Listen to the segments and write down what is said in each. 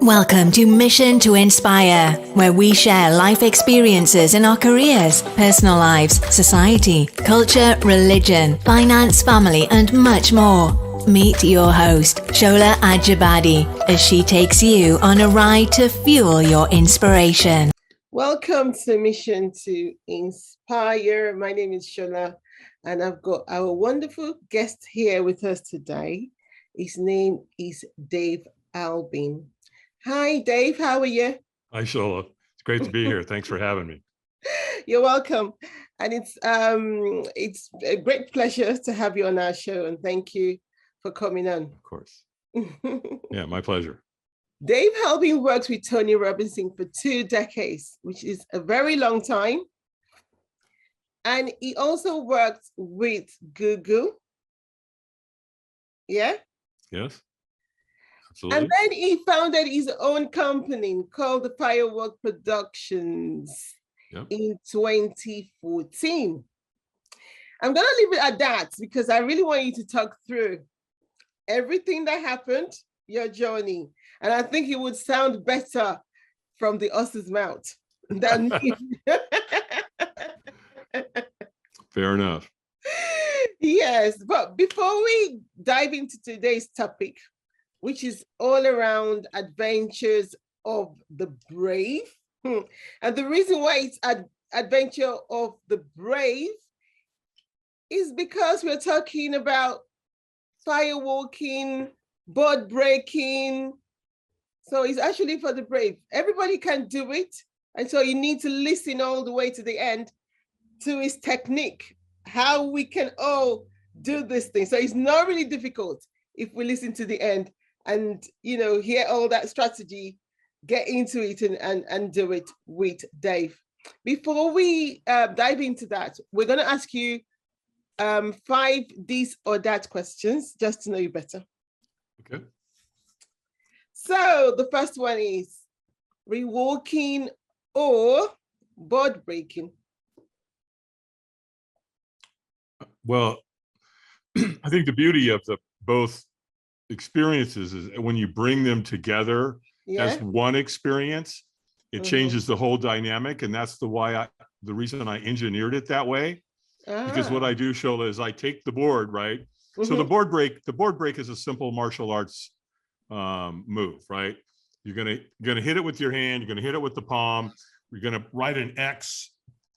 Welcome to Mission to Inspire, where we share life experiences in our careers, personal lives, society, culture, religion, finance, family, and much more. Meet your host, Shola Ajibade, as she takes you on a ride to fuel your inspiration. Welcome to Mission to Inspire. My name is Shola, and I've got our wonderful guest here with us today. His name is Dave Albin. Hi, Dave. How are you? Hi, Shola. It's great to be here. Thanks for having me. You're welcome. And it's a great pleasure to have you on our show. And thank you for coming on. Of course. Yeah, my pleasure. Dave Albin works with Tony Robbins for 2 decades, which is a very long time. And he also worked with Google. Yeah? Yes. Absolutely. And then he founded his own company called the Firewalk Productions in 2014. I'm going to leave it at that because I really want you to talk through everything that happened, your journey. And I think it would sound better from the horse's mouth than me. Fair enough. Yes, but before we dive into today's topic, which is all around adventures of the brave. And the reason why it's adventure of the brave is because we're talking about firewalking, board breaking. So it's actually for the brave. Everybody can do it. And so you need to listen all the way to the end to his technique, how we can all do this thing. So it's not really difficult if we listen to the end and, hear all that strategy, get into it and do it with Dave. Before we dive into that, we're going to ask you 5 this or that questions just to know you better. Okay. So the first one is rewalking or board breaking? Well, I think the beauty of the both experiences is when you bring them together as one experience, it changes the whole dynamic. And that's the reason I engineered it that way. Because what I do, Shola, is I take the board, right? So the board break is a simple martial arts move, right? You're gonna hit it with your hand, you're gonna hit it with the palm, you're gonna write an X,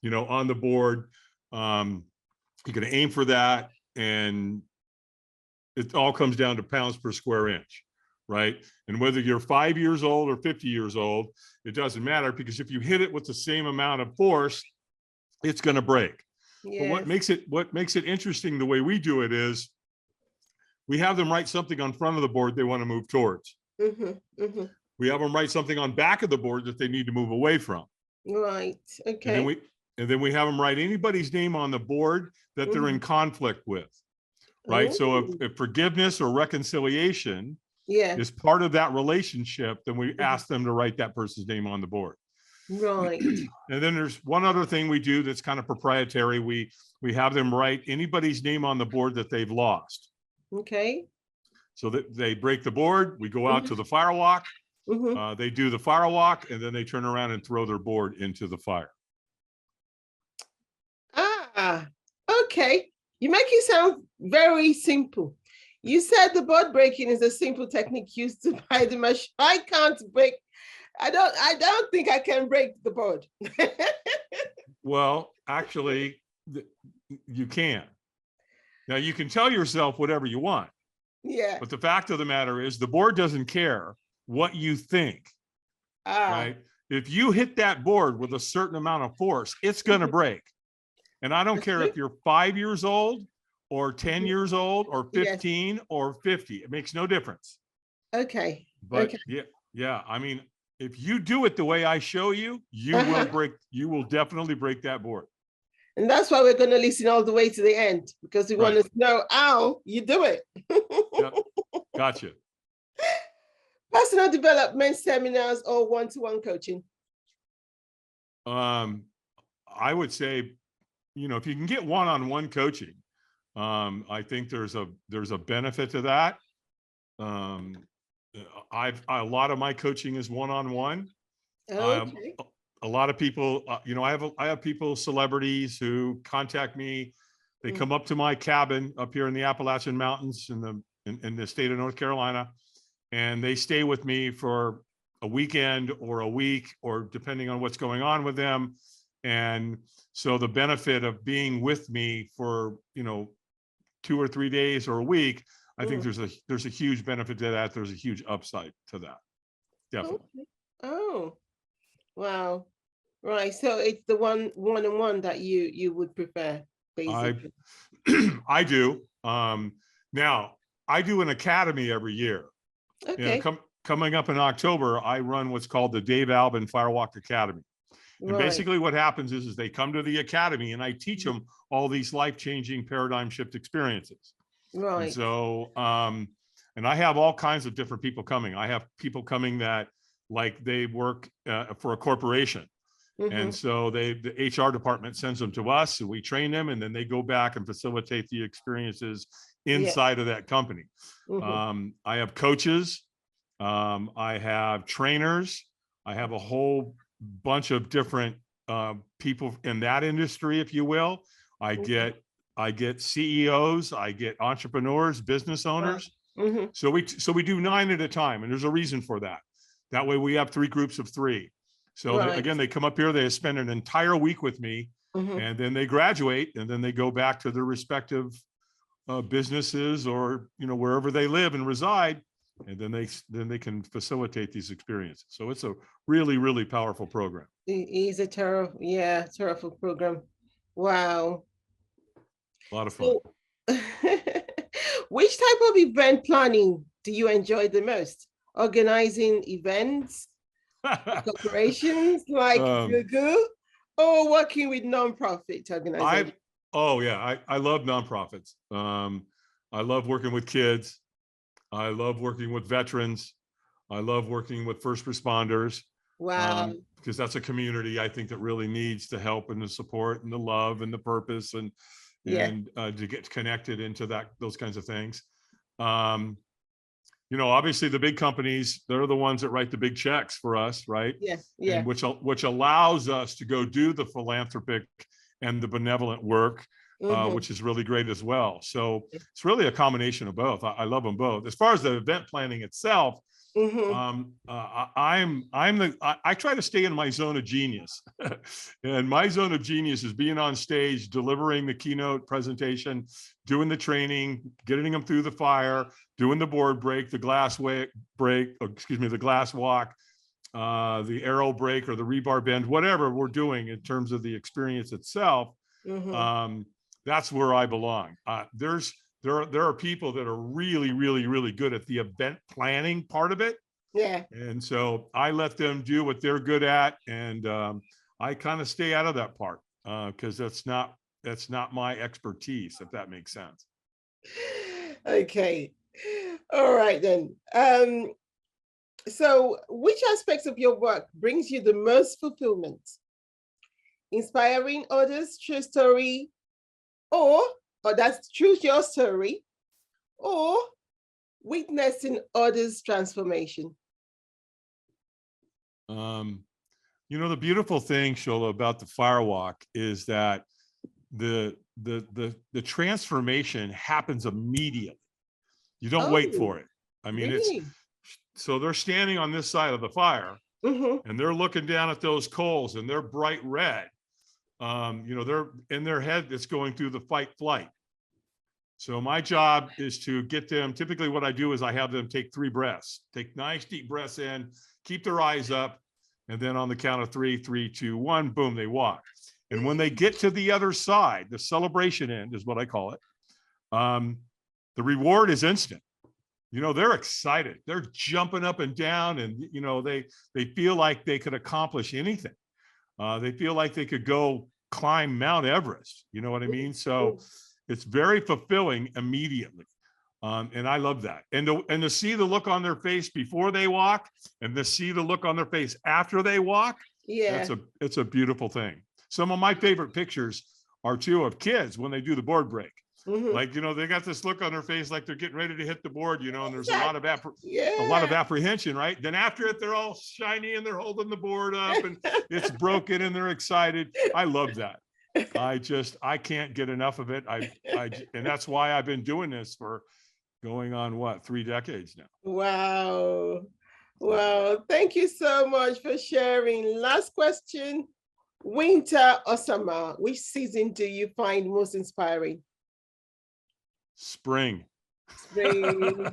on the board. You're gonna aim for that, and it all comes down to pounds per square inch, right? And whether you're 5 years old or 50 years old, it doesn't matter, because if you hit it with the same amount of force, it's going to break. Yes. But what makes it interesting the way we do it is we have them write something on front of the board they want to move towards. We have them write something on back of the board that they need to move away from. Right. Okay. And then we have them write anybody's name on the board that they're in conflict with. Right. So if forgiveness or reconciliation is part of that relationship, then we ask them to write that person's name on the board. Right. And then there's one other thing we do that's kind of proprietary. We have them write anybody's name on the board that they've lost. Okay. So that they break the board, we go out to the firewalk, they do the firewalk, and then they turn around and throw their board into the fire. Okay. You make it sound very simple. You said the board breaking is a simple technique used to by the machine. I can't break. I don't think I can break the board. Well, actually, you can. Now you can tell yourself whatever you want. Yeah. But the fact of the matter is the board doesn't care what you think. Right? If you hit that board with a certain amount of force, it's going to break. And I don't care if you're 5 years old or 10 years old or 15 or 50. It makes no difference. Okay. But yeah. I mean, if you do it the way I show you, you will definitely break that board. And that's why we're going to listen all the way to the end, because we want to know how you do it. Yep. Gotcha. Personal development seminars or one-to-one coaching? I would say, if you can get one-on-one coaching, I think there's a benefit to that. a lot of my coaching is one-on-one. Okay. A lot of people, I have people, celebrities who contact me. They come up to my cabin up here in the Appalachian Mountains in the state of North Carolina, and they stay with me for a weekend or a week, or depending on what's going on with them. And so the benefit of being with me for, 2 or 3 days or a week, I think there's a huge benefit to that. There's a huge upside to that. Definitely. Okay. Oh, wow. Right. So it's the one-on-one that you would prefer, basically. I do. Now I do an academy every year. Okay. Coming up in October, I run what's called the Dave Albin Firewalk Academy. And basically what happens is they come to the academy and I teach them all these life-changing paradigm shift experiences. Right. And so, and I have all kinds of different people coming. I have people coming that like they work for a corporation. And so the HR department sends them to us and we train them, and then they go back and facilitate the experiences inside of that company. I have coaches. I have trainers. I have a whole bunch of different people in that industry, if you will. I get CEOs, I get entrepreneurs, business owners. So we do 9 at a time, and there's a reason for that. That way we have 3 groups of 3. So again, they come up here, they spend an entire week with me, and then they graduate, and then they go back to their respective businesses or wherever they live and reside, and then they can facilitate these experiences. So it's a really, really powerful program. It's a terrible program. Wow. A lot of fun. So, which type of event planning do you enjoy the most? Organizing events, corporations like Google, or working with nonprofit organizations? I love nonprofits. I love working with kids. I love working with veterans. I love working with first responders. Wow. Because that's a community I think that really needs the help and the support and the love and the purpose and to get connected into those kinds of things. Obviously the big companies, they're the ones that write the big checks for us, right? Yeah. And which allows us to go do the philanthropic and the benevolent work, which is really great as well. So it's really a combination of both. I love them both. As far as the event planning itself, I try to stay in my zone of genius. And my zone of genius is being on stage, delivering the keynote presentation, doing the training, getting them through the fire, doing the board break, the glass walk, the arrow break or the rebar bend, whatever we're doing in terms of the experience itself. That's where I belong. There are people that are really, really, really good at the event planning part of it. Yeah. And so I let them do what they're good at. And I kind of stay out of that part because that's not my expertise, if that makes sense. Okay. All right, then. So which aspects of your work brings you the most fulfillment? Inspiring others, true story, or that's choose your story, or witnessing others' transformation? The beautiful thing, Shola, about the Firewalk is that the transformation happens immediately. You don't wait for it. I mean, really? So they're standing on this side of the fire, and they're looking down at those coals, and they're bright red. They're in their head that's going through the fight flight. So my job is to get them. Typically what I do is I have them take 3 breaths, take nice deep breaths in, keep their eyes up, and then on the count of 3, 3, 2, 1, boom, they walk. And when they get to the other side, the celebration end is what I call it. The reward is instant. They're excited. They're jumping up and down, and they feel like they could accomplish anything. They feel like they could go climb Mount Everest. You know what I mean? So it's very fulfilling immediately. And I love that. And to see the look on their face before they walk and to see the look on their face after they walk. Yeah. It's a beautiful thing. Some of my favorite pictures are 2 of kids when they do the board break. Like, they got this look on their face like they're getting ready to hit the board, and there's a lot of apprehension, right? Then after it, they're all shiny and they're holding the board up and it's broken and they're excited. I love that. I can't get enough of it. And that's why I've been doing this for going on 3 decades now. Wow. Wow. Thank you so much for sharing. Last question. Winter or summer, which season do you find most inspiring? Spring. Spring.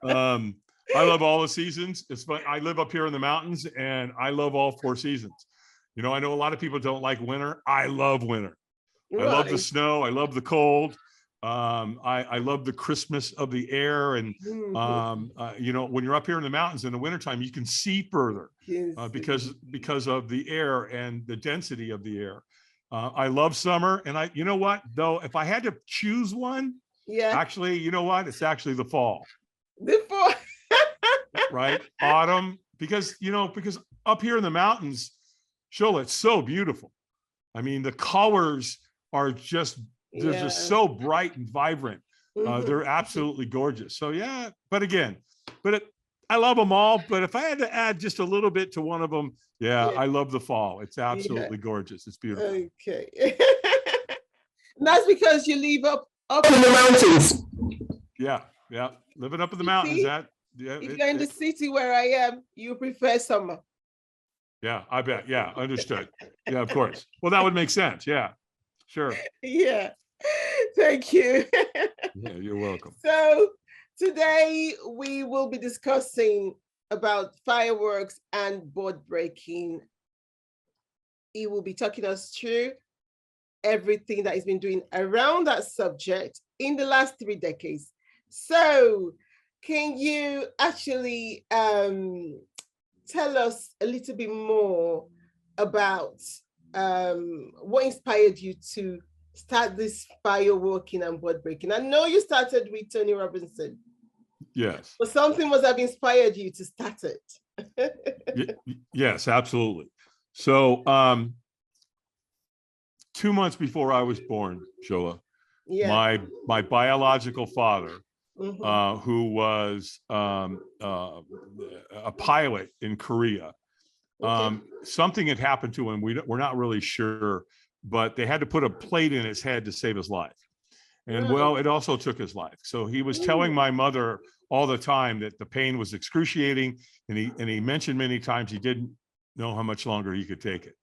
I love all the seasons. It's fun. I live up here in the mountains and I love all 4 seasons. I know a lot of people don't like winter. I love winter. Right. I love the snow. I love the cold. I love the crispness of the air. And, when you're up here in the mountains in the wintertime, you can see further because of the air and the density of the air. I love summer. And you know what, though, if I had to choose one, actually, you know what? It's actually the fall. The fall. Right? Autumn, because up here in the mountains, Shola, it's so beautiful. I mean, the colors are just, they're just so bright and vibrant. They're absolutely gorgeous. So I love them all. But if I had to add just a little bit to one of them, I love the fall. It's absolutely gorgeous. It's beautiful. Okay. That's because you live up in the mountains. Yeah. Living up in the mountains. If you're in the city where I am, you prefer summer. Yeah, I bet. Yeah, understood. Yeah, of course. Well, that would make sense. Yeah, sure. Yeah, thank you. Yeah, you're welcome. So today we will be discussing about fireworks and board breaking. He will be talking us through everything that he's been doing around that subject in the last 3 decades. So can you actually tell us a little bit more about what inspired you to start this firewalking and board breaking? I know you started with Tony Robbins. Yes. But something must have inspired you to start it. Yes, absolutely. So 2 months before I was born, Shola, my biological father, who was a pilot in Korea. Something had happened to him. We're not really sure, but they had to put a plate in his head to save his life. And it also took his life. So he was telling my mother all the time that the pain was excruciating. And he mentioned many times he didn't know how much longer he could take it.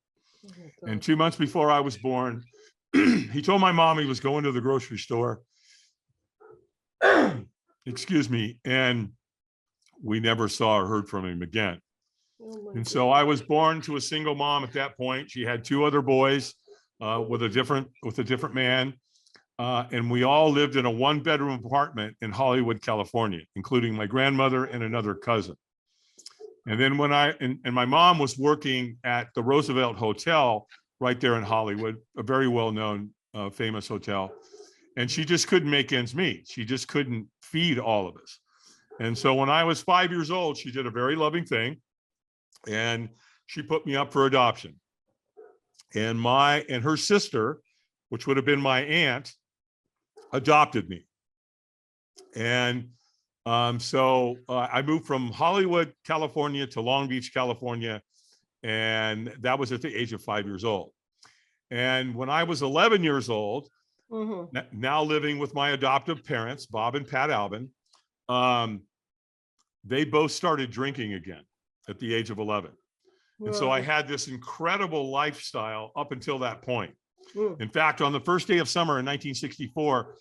And 2 months before I was born, he told my mom he was going to the grocery store. Excuse me. And we never saw or heard from him again. And so I was born to a single mom at that point. She had 2 other boys with a different man. And we all lived in a 1-bedroom apartment in Hollywood, California, including my grandmother and another cousin. And then when my mom was working at the Roosevelt Hotel right there in Hollywood, a very well-known, famous hotel. And she just couldn't make ends meet. She just couldn't feed all of us. And so when I was 5 years old, she did a very loving thing. And she put me up for adoption. And her sister, which would have been my aunt, adopted me. And so I moved from Hollywood, California to Long Beach, California. And that was at the age of 5 years old. And when I was 11 years old, now living with my adoptive parents, Bob and Pat Albin, they both started drinking again at the age of 11. And so I had this incredible lifestyle up until that point. In fact, on the first day of summer in 1964,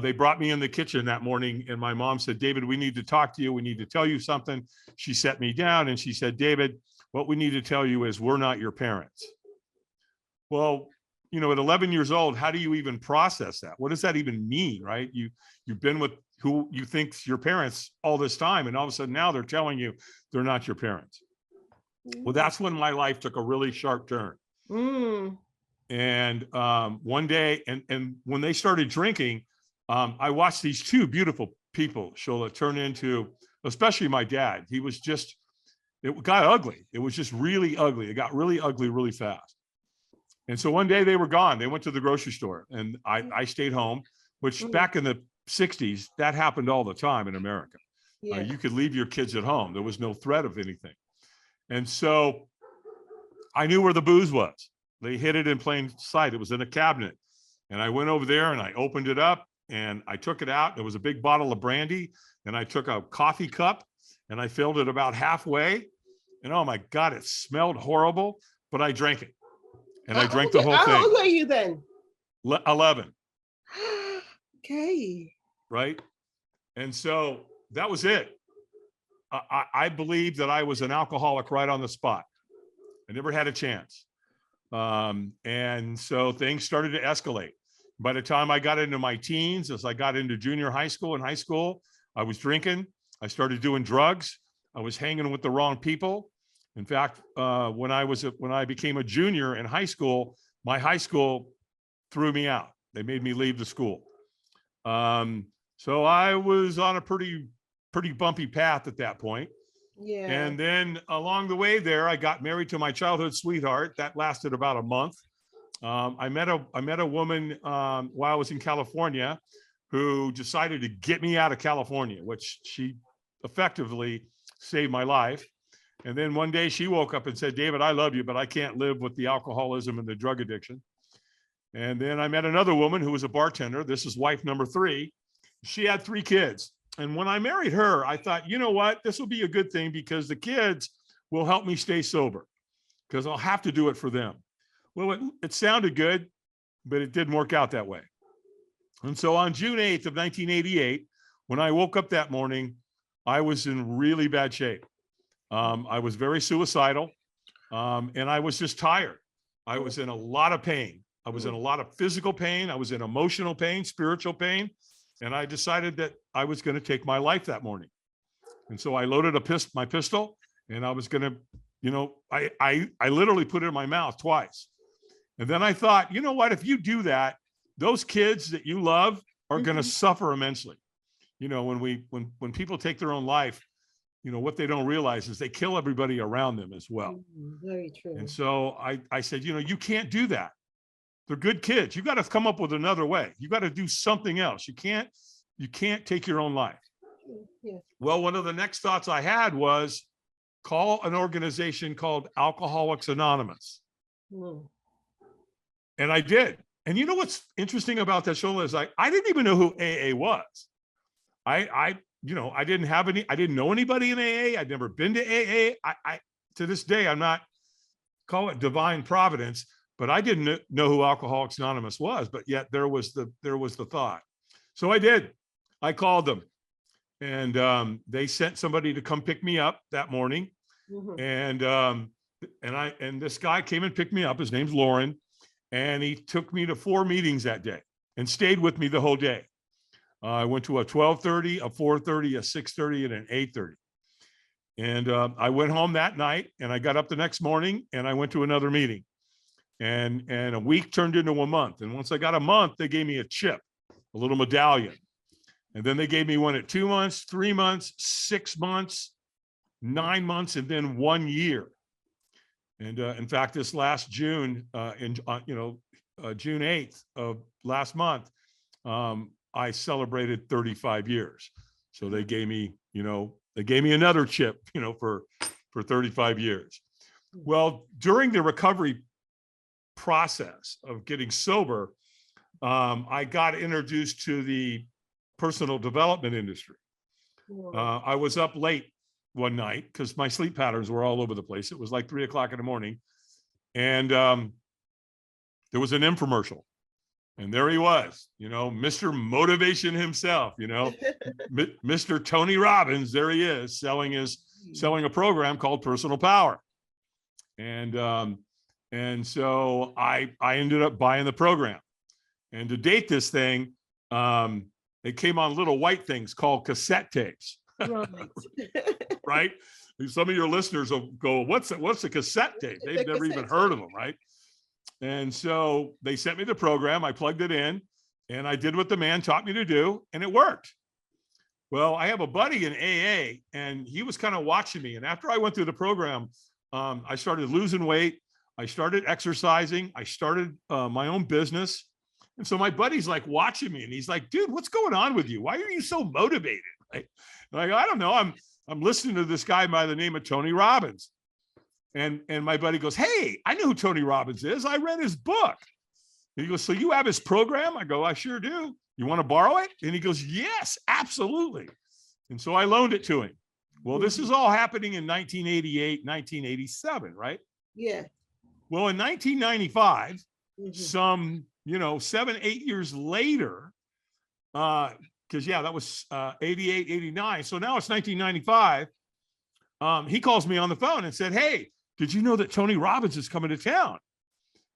they brought me in the kitchen that morning and my mom said, "David, we need to talk to you. We need to tell you something." She set me down and she said, "David, what we need to tell you is we're not your parents." Well, at 11 years old, how do you even process that? What does that even mean, right? You've been with who you think's your parents all this time, and all of a sudden now they're telling you they're not your parents. Well, that's when my life took a really sharp turn. And one day, and when they started drinking, I watched these 2 beautiful people, Shola, turn into, especially my dad. He was just, it got ugly. It was just really ugly. It got really ugly really fast. And so one day they were gone. They went to the grocery store, and I stayed home, which back in the 60s, that happened all the time in America. You could leave your kids at home. There was no threat of anything. And so I knew where the booze was. They hid it in plain sight. It was in a cabinet. And I went over there and I opened it up and I took it out. There was a big bottle of brandy, and I took a coffee cup and I filled it about halfway. And oh my God, it smelled horrible, but I drank it. And I drank the whole thing. How old were you then? 11. Okay. Right. And so that was it. I believed that I was an alcoholic right on the spot. I never had a chance. And so things started to escalate. By the time I got into my teens, as I got into junior high school and high school, I was drinking. I started doing drugs. I was hanging with the wrong people. In fact, when I became a junior in high school, my high school threw me out. They made me leave the school. So I was on a pretty bumpy path at that point. Yeah. And then along the way there, I got married to my childhood sweetheart. That lasted about a month. I met a woman while I was in California who decided to get me out of California, which she effectively saved my life. And then one day she woke up and said, "David, I love you, but I can't live with the alcoholism and the drug addiction." And then I met another woman who was a bartender. This is wife number 3. She had 3 kids. And when I married her, I thought, you know what, this will be a good thing because the kids will help me stay sober because I'll have to do it for them. Well, it sounded good, but it didn't work out that way. And so on June 8th of 1988, when I woke up that morning, I was in really bad shape. I was very suicidal, and I was just tired. I was in a lot of pain. I was in a lot of physical pain. I was in emotional pain, spiritual pain. And I decided that I was going to take my life that morning. And so I loaded my pistol, and I was going to, I literally put it in my mouth twice. And then I thought, you know what, if you do that, those kids that you love are going to suffer immensely. When people take their own life, what they don't realize is they kill everybody around them as well. Very true. And so I said, you can't do that. They're good kids. You got to come up with another way. You got to do something else. You can't take your own life. Yeah. Well, one of the next thoughts I had was call an organization called Alcoholics Anonymous. And I did. And you know what's interesting about that, Shola, is I didn't even know who AA was. I didn't know anybody in AA. I'd never been to AA. To this day, I'm not, call it divine providence, but I didn't know who Alcoholics Anonymous was, but yet there was the thought. So I did. I called them, and they sent somebody to come pick me up that morning. And this guy came and picked me up. His name's Lauren, and he took me to 4 meetings that day and stayed with me the whole day. I went to a 12:30, a 4:30, a 6:30, and an 8:30. And I went home that night, and I got up the next morning, and I went to another meeting. And a week turned into a month. And once I got a month, they gave me a chip, a little medallion. And then they gave me one at 2 months, 3 months, 6 months, 9 months, and then 1 year. And in fact, this last June, June 8th of last month, I celebrated 35 years. So they gave me, another chip, for 35 years. Well, during the recovery process of getting sober, I got introduced to the personal development industry. I was up late one night because my sleep patterns were all over the place. It was like 3 o'clock in the morning. And there was an infomercial. And there he was, Mr. Motivation himself, Mr. Tony Robbins, there he is selling a program called Personal Power. And so I ended up buying the program. And to date this thing, it came on little white things called cassette tapes. Right? Some of your listeners will go, what's a cassette tape? They've never even heard of them, right? And so they sent me the program. I plugged it in, and I did what the man taught me to do, and it worked. Well, I have a buddy in AA, and he was kind of watching me. And after I went through the program, I started losing weight. I started exercising. I started my own business. And so my buddy's like watching me and he's like, dude, what's going on with you? Why are you so motivated? Right? Like, I don't know. I'm listening to this guy by the name of Tony Robbins. And my buddy goes, hey, I know who Tony Robbins is. I read his book. And he goes, so you have his program? I go, I sure do. You want to borrow it? And he goes, yes, absolutely. And so I loaned it to him. Well, this is all happening in 1988, 1987, right? Yeah. Well, in 1995, some, 7, 8 years later, because that was 88, 89. So now it's 1995. He calls me on the phone and said, hey, did you know that Tony Robbins is coming to town?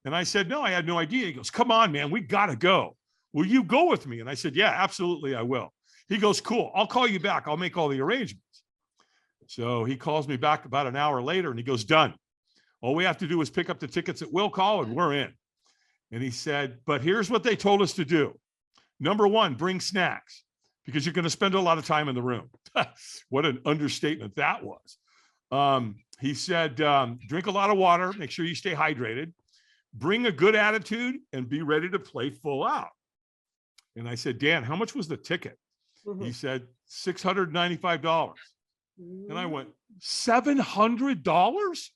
And I said, no, I had no idea. He goes, come on, man, we got to go. Will you go with me? And I said, yeah, absolutely, I will. He goes, cool, I'll call you back. I'll make all the arrangements. So he calls me back about an hour later and he goes, done. All we have to do is pick up the tickets at will call and we're in. And he said, but here's what they told us to do. Number one, bring snacks because you're going to spend a lot of time in the room. What an understatement that was. He said, drink a lot of water, make sure you stay hydrated, bring a good attitude and be ready to play full out. And I said, Dan, how much was the ticket? He said, $695. And I went, $700?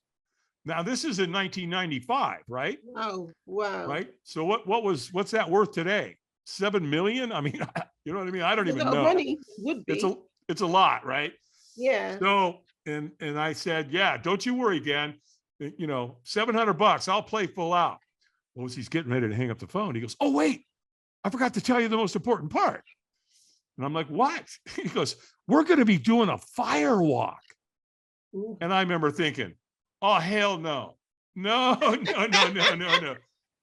Now this is in 1995, right? Oh, wow. Right. So what's that worth today? 7 million? I mean, you know what I mean? I don't even know. Money would be. It's a lot, right? Yeah. So, and I said, yeah, don't you worry, Dan. $700, I'll play full out. Well, as he's getting ready to hang up the phone, he goes, oh, wait, I forgot to tell you the most important part. And I'm like, what? He goes, we're going to be doing a firewalk. Ooh. And I remember thinking, oh, hell no. No.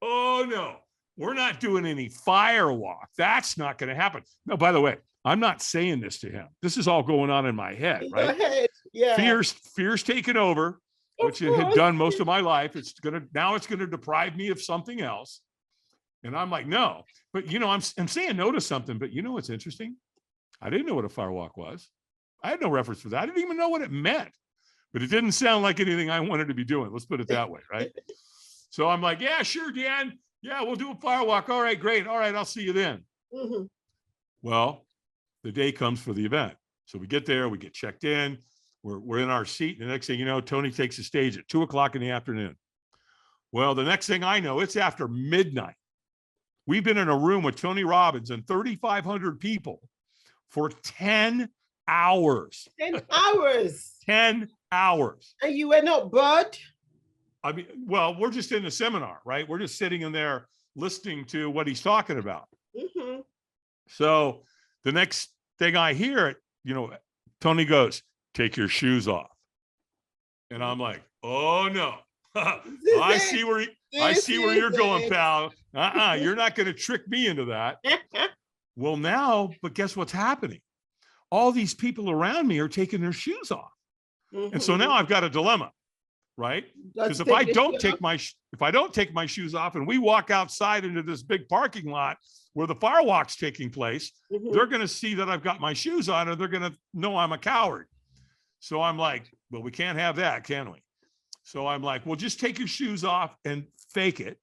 Oh, no. We're not doing any firewalk. That's not going to happen. No, by the way, I'm not saying this to him. This is all going on in my head, right? Go ahead. Yeah. Fear's taken over, which it had done most of my life. Now it's going to deprive me of something else. And I'm like, no. But, I'm saying no to something. But you know what's interesting? I didn't know what a firewalk was. I had no reference for that. I didn't even know what it meant. But it didn't sound like anything I wanted to be doing. Let's put it that way, right? So I'm like, yeah, sure, Dan. Yeah, we'll do a firewalk. All right, great. All right, I'll see you then. Well, the day comes for the event. So we get there, we get checked in. We're in our seat. And the next thing you know, Tony takes the stage at 2:00 in the afternoon. Well, the next thing I know, it's after midnight. We've been in a room with Tony Robbins and 3,500 people for 10 hours. 10 hours. 10 hours. And you were not bored? I mean, well, we're just in the seminar, right? We're just sitting in there listening to what he's talking about. So the next thing I hear, Tony goes, take your shoes off. And I'm like, oh no. I see where you're going, pal. You're not going to trick me into that. Well, now, but guess what's happening? All these people around me are taking their shoes off. And so now I've got a dilemma, right? Because if I don't take my shoes off and we walk outside into this big parking lot where the firewalk's taking place, they're going to see that I've got my shoes on and they're going to know I'm a coward. So I'm like, well, we can't have that, can we? So I'm like, well, just take your shoes off and fake it.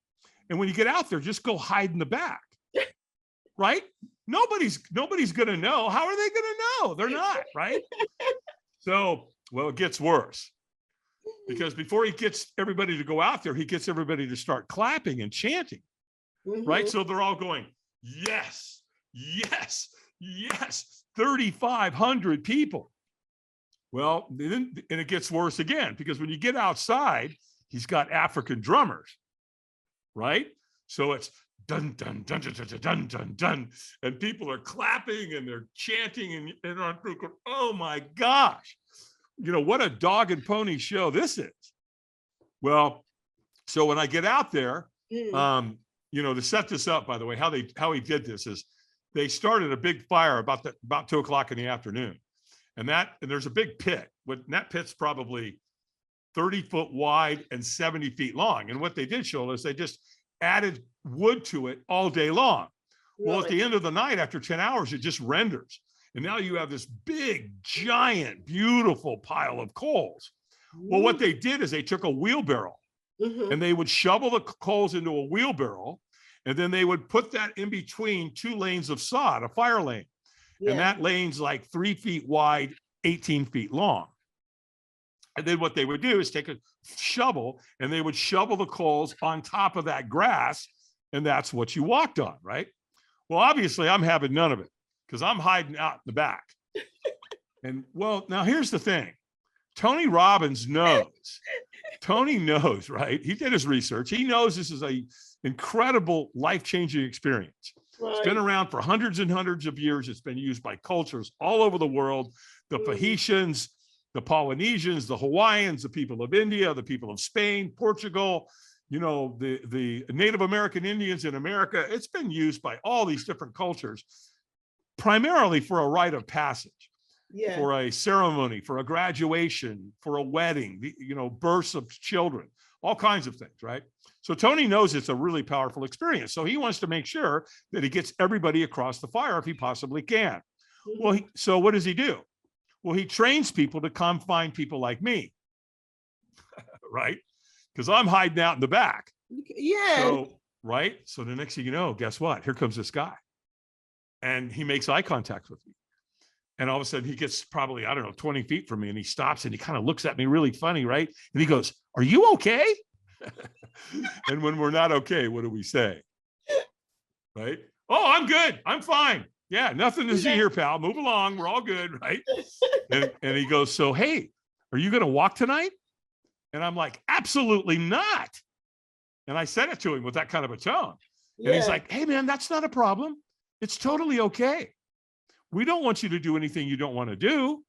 And when you get out there, just go hide in the back, right? Nobody's going to know. How are they going to know? They're not, right? So, well, it gets worse because before he gets everybody to go out there, he gets everybody to start clapping and chanting, right? So they're all going, yes, yes, yes, 3,500 people. Well, and it gets worse again because when you get outside, he's got African drummers, right? So it's dun, dun, dun, dun, dun, dun, dun, dun. And people are clapping and they're chanting and I'm thinking, oh my gosh, what a dog and pony show this is. Well, so when I get out there, to set this up, by the way, how he did this is they started a big fire about 2:00 in the afternoon. And there's a big pit. And that pit's probably 30 foot wide and 70 feet long. And what they did, Shola, is they just added wood to it all day long. Well, at the end of the night, after 10 hours, it just renders. And now you have this big, giant, beautiful pile of coals. Well, what they did is they took a wheelbarrow and they would shovel the coals into a wheelbarrow, and then they would put that in between two lanes of sod, a fire lane. And that lane's like 3 feet wide, 18 feet long. And then what they would do is take a shovel and they would shovel the coals on top of that grass. And that's what you walked on, right? Well, obviously I'm having none of it because I'm hiding out in the back. And well, now here's the thing. Tony Robbins knows. Tony knows, right? He did his research. He knows this is a incredible life-changing experience. Right. It's been around for hundreds and hundreds of years. It's been used by cultures all over the world. The Tahitians, the Polynesians, the Hawaiians, the people of India, the people of Spain, Portugal, you know, the Native American Indians in America. It's been used by all these different cultures, primarily for a rite of passage. Yeah. For a ceremony, for a graduation, for a wedding, you know, births of children, all kinds of things, right? So Tony knows it's a really powerful experience. So he wants to make sure that he gets everybody across the fire if he possibly can. Well, so what does he do? Well, he trains people to come find people like me, right? Because I'm hiding out in the back. Yeah. So, right? So the next thing you know, guess what? Here comes this guy. And he makes eye contact with me. And all of a sudden he gets probably, I don't know, 20 feet from me, and he stops and he kind of looks at me really funny, right? And he goes, "Are you okay?" And when we're not okay, what do we say? Right? "Oh, I'm good. I'm fine. Yeah, nothing to see here, pal. Move along. We're all good," right? And he goes, "So, hey, are you going to walk tonight?" And I'm like, "Absolutely not." And I said it to him with that kind of a tone. And he's like, "Hey, man, that's not a problem. It's totally okay. We don't want you to do anything you don't want to do."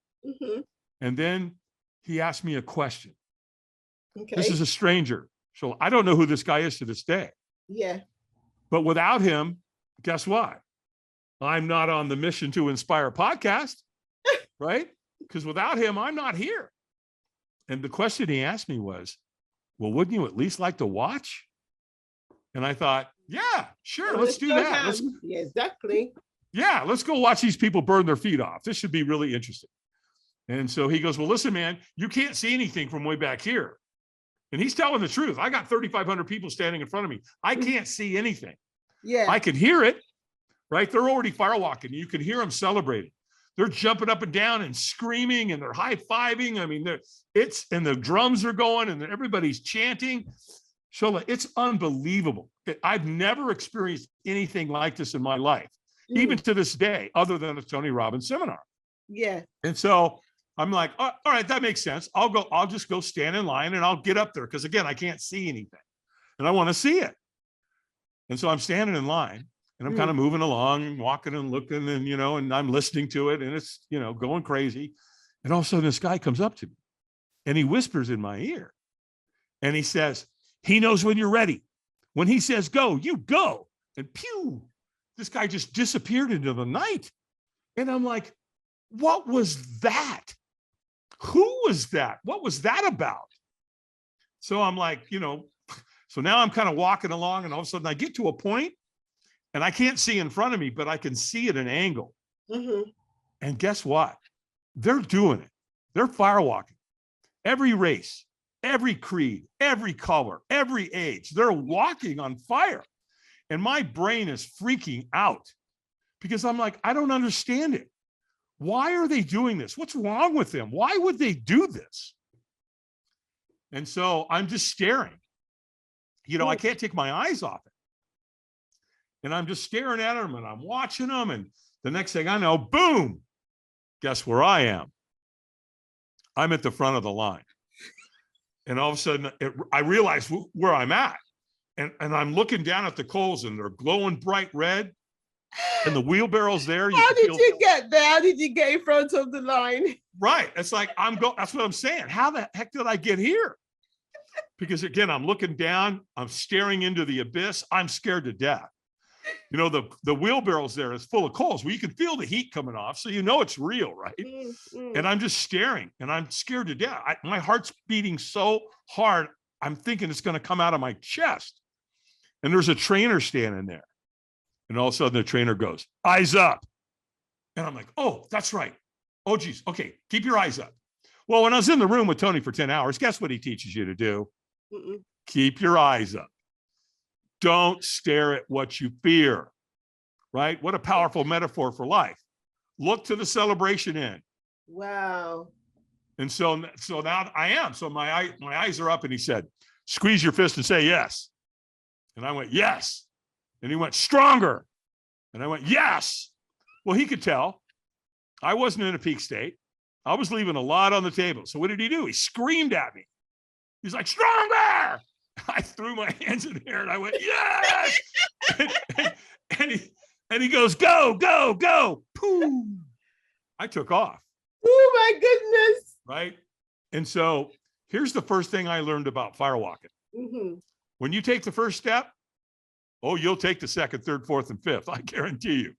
And then he asked me a question. Okay. This is a stranger. So I don't know who this guy is to this day. Yeah. But without him, guess what? I'm not on the Mission to Inspire podcast, right? Because without him, I'm not here. And the question he asked me was, "Well, wouldn't you at least like to watch?" And I thought, yeah, sure, let's do that. Yeah, exactly. Yeah, let's go watch these people burn their feet off. This should be really interesting. And so he goes, "Well, listen, man, you can't see anything from way back here." And he's telling the truth. I got 3,500 people standing in front of me. I can't see anything. Yeah. I can hear it, right? They're already firewalking. You can hear them celebrating. They're jumping up and down and screaming, and they're high-fiving. I mean, and the drums are going and everybody's chanting. Shola, it's unbelievable. I've never experienced anything like this in my life. Even to this day, other than a Tony Robbins seminar. Yeah. And so I'm like, all right, that makes sense. I'll just go stand in line and I'll get up there. Because again, I can't see anything and I want to see it. And so I'm standing in line and I'm kind of moving along and walking and looking and, you know, and I'm listening to it and it's, you know, going crazy. And all of a sudden this guy comes up to me and he whispers in my ear and he says, "He knows when you're ready. When he says go, you go." And pew. This guy just disappeared into the night. And I'm like, what was that? Who was that? What was that about? So I'm like, you know, so now I'm kind of walking along and all of a sudden I get to a point and I can't see in front of me, but I can see at an angle. And guess what? They're doing it. They're firewalking. Every race, every creed, every color, every age, they're walking on fire. And my brain is freaking out because I'm like, I don't understand it. Why are they doing this? What's wrong with them? Why would they do this? And so I'm just staring. You know, I can't take my eyes off it. And I'm just staring at them and I'm watching them. And the next thing I know, boom, guess where I am? I'm at the front of the line. And all of a sudden, I realize where I'm at. And I'm looking down at the coals and they're glowing bright red and the wheelbarrow's there. How did you get there? How did you get in front of the line? Right. It's like, that's what I'm saying. How the heck did I get here? Because again, I'm looking down, I'm staring into the abyss. I'm scared to death. You know, the wheelbarrow's there is full of coals. Well, you can feel the heat coming off. So, you know, it's real, right? And I'm just staring and I'm scared to death. My heart's beating so hard. I'm thinking it's going to come out of my chest. And there's a trainer standing there. And all of a sudden the trainer goes, "Eyes up." And I'm like, oh, that's right. Oh, geez. Okay, keep your eyes up. Well, when I was in the room with Tony for 10 hours, guess what he teaches you to do? keep your eyes up. Don't stare at what you fear, right? What a powerful metaphor for life. Look to the celebration end. Wow. And so now I am. So my eyes are up, and he said, squeeze your fist and say yes. And I went, yes. And he went, stronger. And I went, yes. Well, he could tell I wasn't in a peak state. I was leaving a lot on the table. So what did he do? He screamed at me. He's like, stronger. I threw my hands in the air and I went, yes. and he goes, go, go, go. Pooh. I took off. Oh my goodness. Right. And so here's the first thing I learned about firewalking. Mm-hmm. When you take the first step, oh, you'll take the second, third, fourth, and fifth. I guarantee you.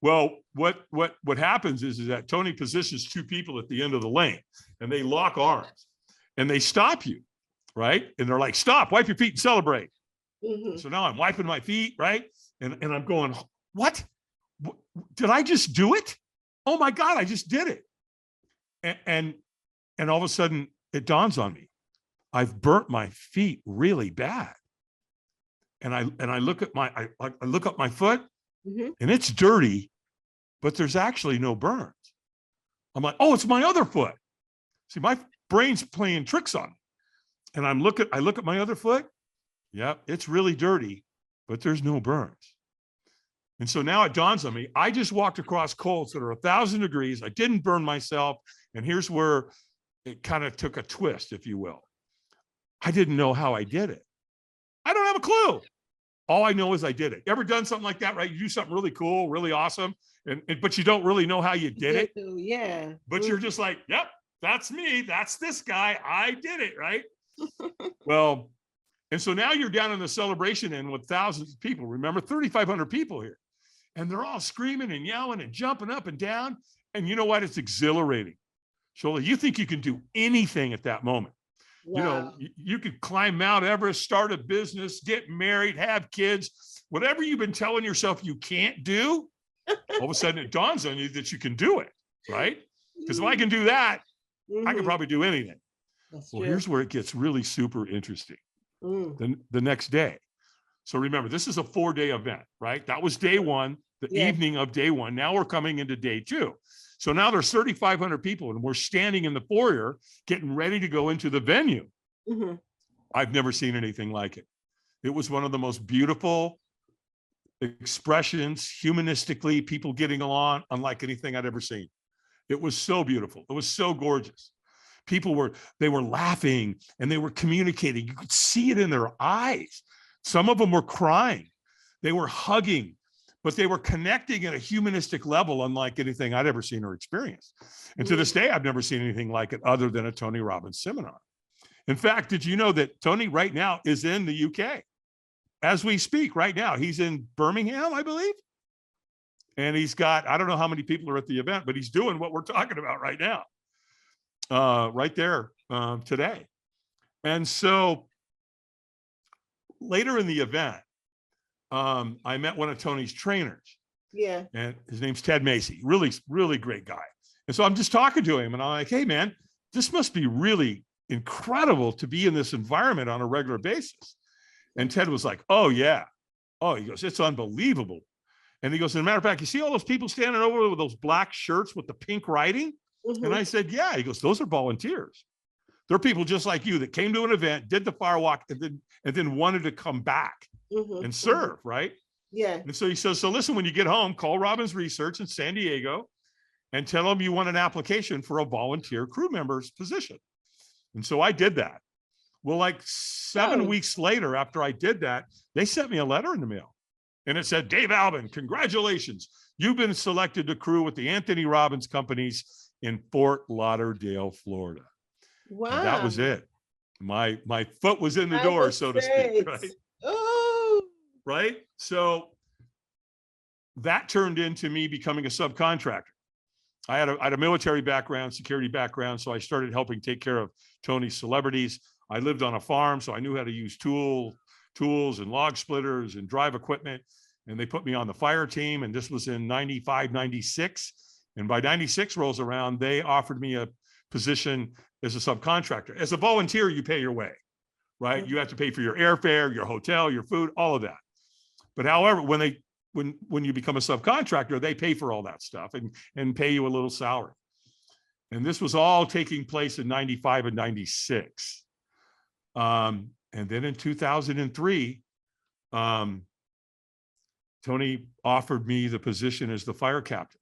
Well, what happens is that Tony positions two people at the end of the lane, and they lock arms and they stop you, right? And they're like, stop, wipe your feet and celebrate. Mm-hmm. So now I'm wiping my feet, right? And I'm going, what? Did I just do it? Oh my God, I just did it. And all of a sudden it dawns on me, I've burnt my feet really bad. And I look at I look up my foot, mm-hmm. and it's dirty, but there's actually no burns. I'm like, oh, it's my other foot. See, my brain's playing tricks on me. And I look at my other foot. Yeah, it's really dirty, but there's no burns. And so now it dawns on me, I just walked across coals that are 1,000 degrees. I didn't burn myself. And here's where it kind of took a twist, if you will. I didn't know how I did it. I don't have a clue. All I know is I did it. Ever done something like that, right? You do something really cool, really awesome, but you don't really know how you did it. Yeah. But you're just like, yep, that's me. That's this guy. I did it, right? Well, and so now you're down in the celebration end with thousands of people. Remember, 3,500 people here. And they're all screaming and yelling and jumping up and down. And you know what? It's exhilarating. Shola, you think you can do anything at that moment. Wow. You know, you could climb Mount Everest, start a business, get married, have kids, whatever you've been telling yourself you can't do, all of a sudden it dawns on you that you can do it, right? Because if I can do that, mm-hmm. I can probably do anything. That's well, true. Here's where it gets really super interesting. The next day. So remember, this is a 4-day event, right? That was day one, the evening of day one. Now we're coming into day two. So now there's 3,500 people and we're standing in the foyer getting ready to go into the venue. Mm-hmm. I've never seen anything like it. It was one of the most beautiful expressions, humanistically, people getting along, unlike anything I'd ever seen. It was so beautiful. It was so gorgeous. People were laughing and they were communicating. You could see it in their eyes. Some of them were crying. They were hugging, but they were connecting at a humanistic level, unlike anything I'd ever seen or experienced. And to this day, I've never seen anything like it other than a Tony Robbins seminar. In fact, did you know that Tony right now is in the UK? As we speak right now, he's in Birmingham, I believe. And he's got, I don't know how many people are at the event, but he's doing what we're talking about right now, right there today. And so later in the event, I met one of Tony's trainers. Yeah. And his name's Ted Macy. Really, really great guy. And so I'm just talking to him and I'm like, hey man, this must be really incredible to be in this environment on a regular basis. And Ted was like, oh yeah. Oh, he goes, it's unbelievable. And he goes, as a matter of fact, you see all those people standing over with those black shirts with the pink writing? Mm-hmm. And I said, yeah. He goes, those are volunteers. They're people just like you that came to an event, did the firewalk, and then wanted to come back and serve, right? Yeah. And so he says, so listen, when you get home, call Robbins Research in San Diego and tell them you want an application for a volunteer crew member's position. And so I did that. Well, like 7 weeks later, after I did that, they sent me a letter in the mail. And it said, Dave Albin, congratulations. You've been selected to crew with the Anthony Robbins Companies in Fort Lauderdale, Florida. Wow. And that was it. My foot was in the door, so to speak, right? Oh. Right? So that turned into me becoming a subcontractor. I had a military background, security background, so I started helping take care of Tony's celebrities. I lived on a farm, so I knew how to use tools and log splitters and drive equipment. And they put me on the fire team. And this was in 95, 96. And by 96 rolls around, they offered me a position as a subcontractor. As a volunteer, you pay your way, right? You have to pay for your airfare, your hotel, your food, all of that. But however, when you become a subcontractor, they pay for all that stuff and pay you a little salary. And this was all taking place in 95 and 96. And then in 2003, Tony offered me the position as the fire captain,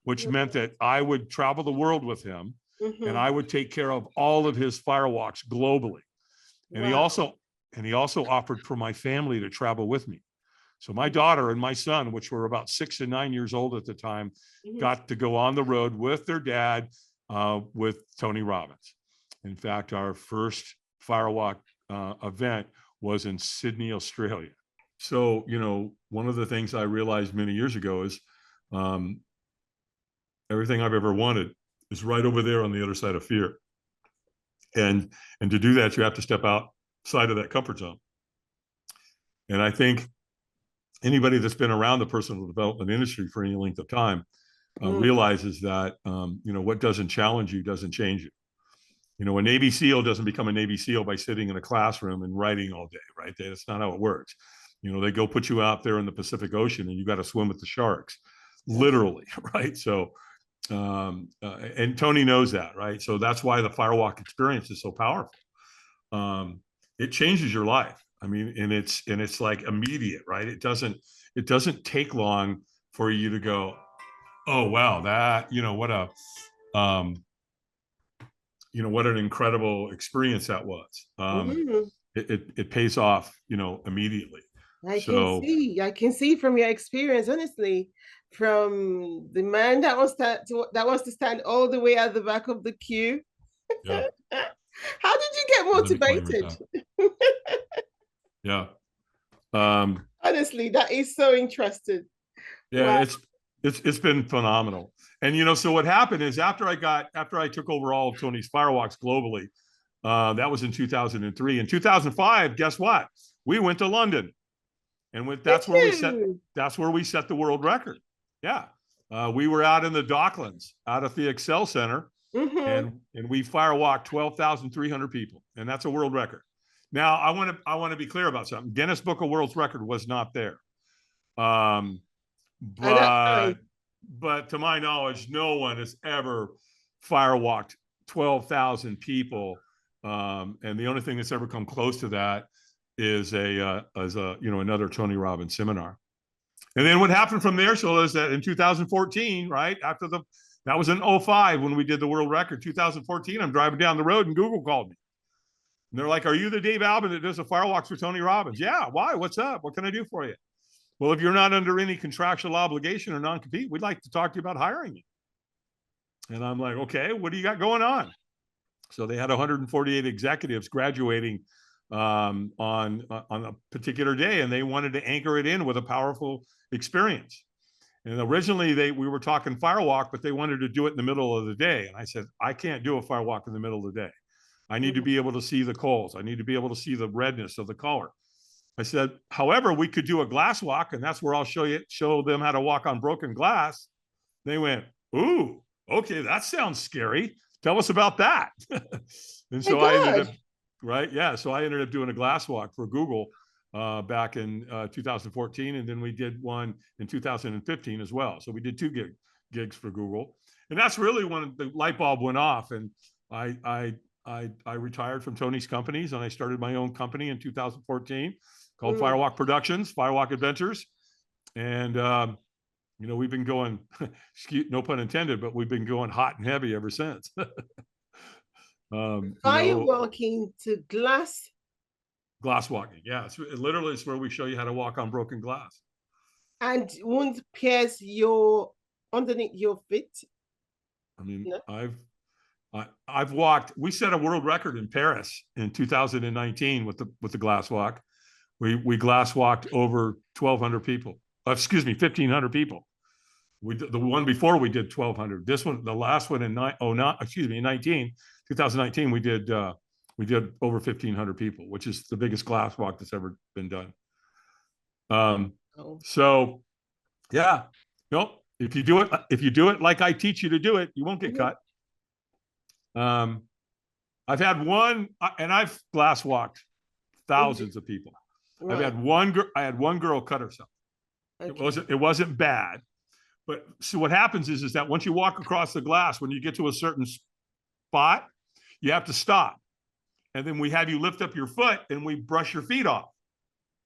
which meant that I would travel the world with him, and I would take care of all of his firewalks globally. And he also offered for my family to travel with me. So my daughter and my son, which were about 6 and 9 years old at the time, got to go on the road with their dad, with Tony Robbins. In fact, our first Firewalk event was in Sydney, Australia. So, one of the things I realized many years ago is everything I've ever wanted is right over there on the other side of fear. And to do that, you have to step outside of that comfort zone. And I think anybody that's been around the personal development industry for any length of time realizes that, what doesn't challenge you doesn't change you. A Navy SEAL doesn't become a Navy SEAL by sitting in a classroom and writing all day, right? That's not how it works. They go put you out there in the Pacific Ocean and you got to swim with the sharks, literally, right? So, and Tony knows that, right? So that's why the Firewalk experience is so powerful. It changes your life. I mean, and it's like immediate, right? It doesn't take long for you to go, oh, wow, that, what an incredible experience that was. It pays off, immediately. I can see from your experience, honestly, from the man that wants to stand all the way at the back of the queue. Yeah. How did you get motivated? Yeah. Honestly, that is so interesting. Yeah, wow. It's been phenomenal. And so what happened is after I took over all of Tony's Firewalks globally, that was in 2003. In 2005, guess what? We went to London, and that's where we set the world record. Yeah, we were out in the Docklands, out at the Excel Center, and we firewalked 12,300 people, and that's a world record. Now, I want to be clear about something. Guinness Book of World Record was not there, but to my knowledge, no one has ever firewalked 12,000 people, and the only thing that's ever come close to that is another Tony Robbins seminar. And then what happened from there, Shola, is that in 2014, right after that was in 2005 when we did the world record. 2014, I'm driving down the road and Google called me. And they're like, "Are you the Dave Albin that does the firewalks for Tony Robbins?" "Yeah." "Why? What's up? What can I do for you?" "Well, if you're not under any contractual obligation or non-compete, we'd like to talk to you about hiring you." And I'm like, "Okay, what do you got going on?" So they had 148 executives graduating on a particular day, and they wanted to anchor it in with a powerful experience. And originally we were talking firewalk, but they wanted to do it in the middle of the day. And I said, "I can't do a firewalk in the middle of the day. I need to be able to see the coals. I need to be able to see the redness of the color." I said, "However, we could do a glass walk, and that's where I'll show them how to walk on broken glass." They went, "Ooh, okay, that sounds scary. Tell us about that." And so I ended up, right? Yeah. So I ended up doing a glass walk for Google back in 2014. And then we did one in 2015 as well. So we did two gigs for Google. And that's really when the light bulb went off. And I retired from Tony's Companies, and I started my own company in 2014 called Firewalk Productions, Firewalk Adventures. And, we've been going, no pun intended, but we've been going hot and heavy ever since. Firewalking to glass walking. Yeah. It's where we show you how to walk on broken glass. And won't pierce underneath your feet. I mean, no? I've walked. We set a world record in Paris in 2019 with the glass walk. We glass walked over 1,200 people. 1,500 people. The one before we did 1,200. This one, the last one in 2019, we did over 1,500 people, which is the biggest glass walk that's ever been done. So, yeah, if you do it like I teach you to do it, you won't get cut. I've had one, and I've glass walked thousands of people. Right. I had one girl cut herself. Okay. It wasn't bad. But so what happens is that once you walk across the glass, when you get to a certain spot, you have to stop. And then we have you lift up your foot and we brush your feet off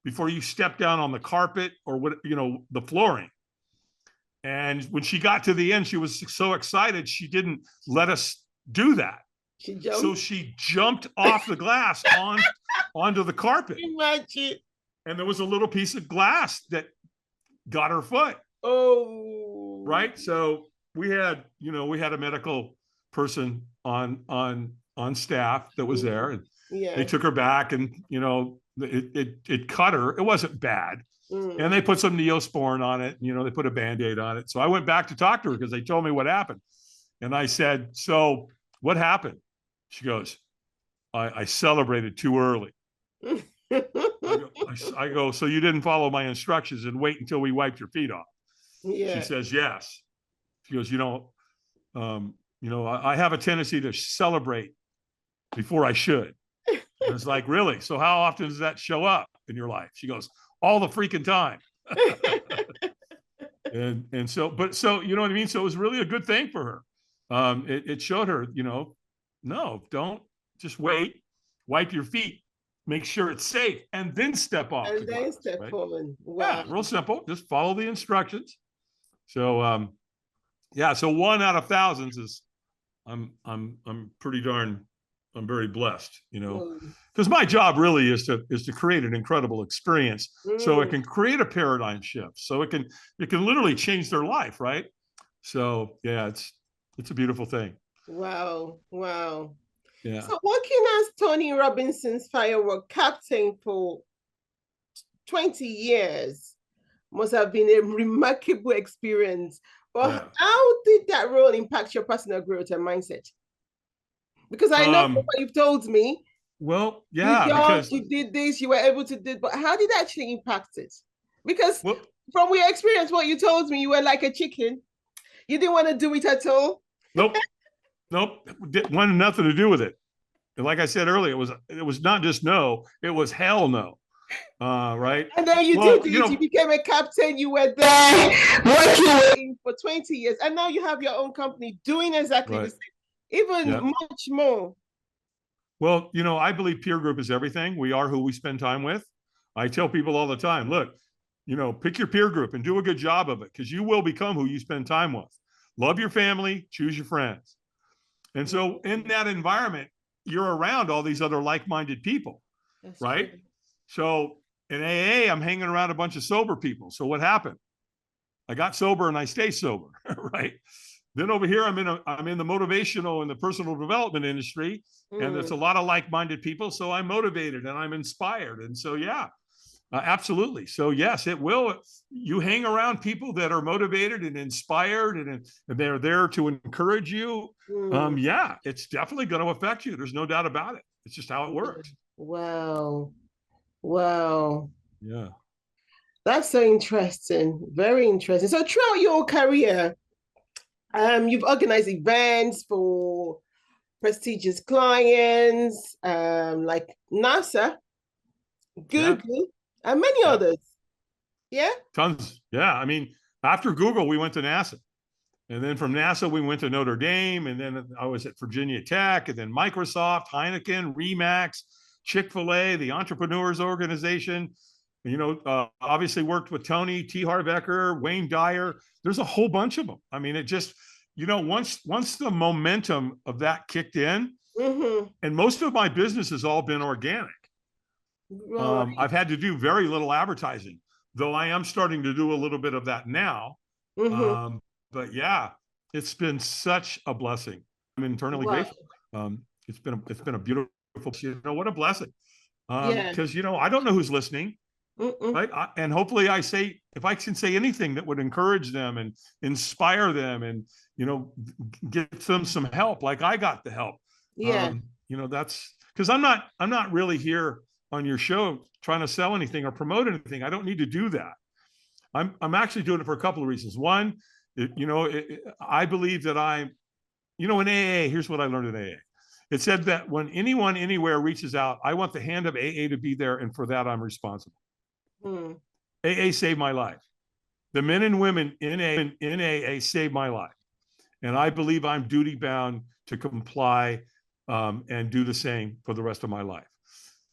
before you step down on the carpet or what, the flooring. And when she got to the end, she was so excited, she didn't let us do that. She jumped. So she jumped off the glass onto the carpet. Imagine. And there was a little piece of glass that got her foot. Oh. Right. So we had a medical person on staff that was there, and they took her back, and it cut her. It wasn't bad. And they put some Neosporin on it, they put a Band-Aid on it. So I went back to talk to her because they told me what happened. And I said, so what happened? She goes, I celebrated too early. I go, so you didn't follow my instructions and wait until we wiped your feet off? Yeah. She says, yes. She goes, I have a tendency to celebrate before I should. And it's like, really? So how often does that show up in your life? She goes, all the freaking time. and so you know what I mean? So it was really a good thing for her. It showed her, no, don't just wait, wipe your feet, make sure it's safe, and then step off. And then step on. Wow. Yeah, real simple. Just follow the instructions. So so 1 out of thousands is I'm pretty darn, I'm very blessed, because my job really is to create an incredible experience so it can create a paradigm shift, so it can literally change their life, right? So yeah, it's a beautiful thing. Wow. Yeah. So working as Tony Robinson's Firewalk Captain for 20 years must have been a remarkable experience. But how did that role impact your personal growth and mindset? Because I know what you've told me. Well, yeah, because you did this, you were able to do it, but how did that actually impact it? Because from your experience, what you told me, you were like a chicken. You didn't want to do it at all. Nope. Wanted nothing to do with it. And like I said earlier, it was not just no, it was hell no. Right. And then you became a captain. You were there working for 20 years, and now you have your own company doing exactly the same, even much more. Well, I believe peer group is everything. We are who we spend time with. I tell people all the time, look, pick your peer group and do a good job of it, because you will become who you spend time with. Love your family, choose your friends. And so in that environment, you're around all these other like-minded people. That's right. True. So in AA, I'm hanging around a bunch of sober people. So what happened? I got sober and I stay sober, right? Then over here, I'm in the motivational and the personal development industry, and there's a lot of like-minded people. So I'm motivated and I'm inspired. And so, absolutely. So yes, it will. You hang around people that are motivated and inspired, and they're there to encourage you. It's definitely going to affect you. There's no doubt about it. It's just how it works. Wow. Yeah. That's so interesting. Very interesting. So throughout your career, you've organized events for prestigious clients, like NASA, Google, and many others. Yeah. Tons. Yeah. I mean, after Google, we went to NASA. And then from NASA, we went to Notre Dame. And then I was at Virginia Tech, and then Microsoft, Heineken, Remax, Chick-fil-A, the Entrepreneurs Organization. Obviously worked with Tony, T. Harv Eker, Wayne Dyer. There's a whole bunch of them. I mean, it just, once the momentum of that kicked in, and most of my business has all been organic. Right. I've had to do very little advertising, though I am starting to do a little bit of that now. But yeah, it's been such a blessing. I'm internally grateful. It's been a beautiful, what a blessing. Because I don't know who's listening. Right. And hopefully if I can say anything that would encourage them and inspire them and, get them some help, like I got the help. That's because I'm not really here on your show trying to sell anything or promote anything. I don't need to do that. I'm actually doing it for a couple of reasons. One, I believe that in AA, here's what I learned in AA. It said that when anyone anywhere reaches out, I want the hand of AA to be there, and for that I'm responsible. AA saved my life. The men and women in AA saved my life. And I believe I'm duty bound to comply and do the same for the rest of my life.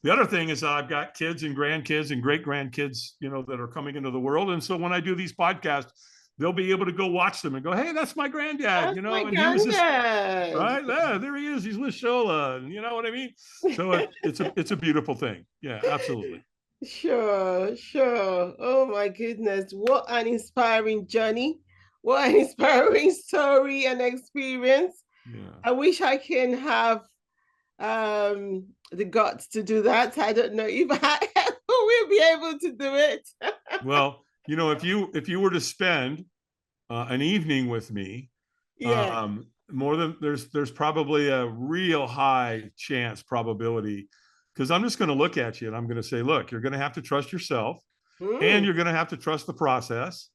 The other thing is that I've got kids and grandkids and great grandkids, you know, that are coming into the world. And so when I do these podcasts, they'll be able to go watch them and go, hey, that's my granddad, That's you know, my and granddad. he was this, right? Yeah, there he is. He's with Shola. And you know what I mean? So it's a beautiful thing. Yeah, absolutely. Sure. Oh my goodness. What an inspiring journey. What an inspiring story and experience. Yeah. I wish I can have the guts to do that. I don't know if I will be able to do it. Well, you know, if you were to spend an evening with me, Yeah. more than there's probably a real high chance probability, because I'm just going to look at you and I'm going to say, look, you're going to have to trust yourself and you're going to have to trust the process.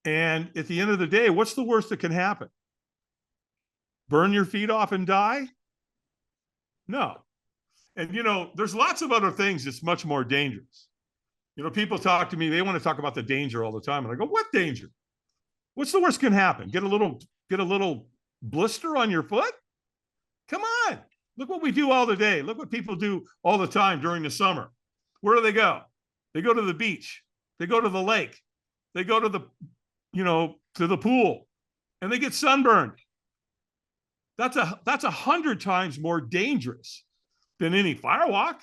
And at the end of the day, what's the worst that can happen? Burn your feet off and die? No. And, you know, there's lots of other things that's much more dangerous. You know, people talk to me, they want to talk about the danger all the time. And I go, what danger? What's the worst can happen? Get a little blister on your foot? Come on. Look what we do all the day. Look what people do all the time during the summer. Where do they go? They go to the beach. They go to the lake. They go to the, you know, to the pool, and they get sunburned. That's 100 times more dangerous than any firewalk.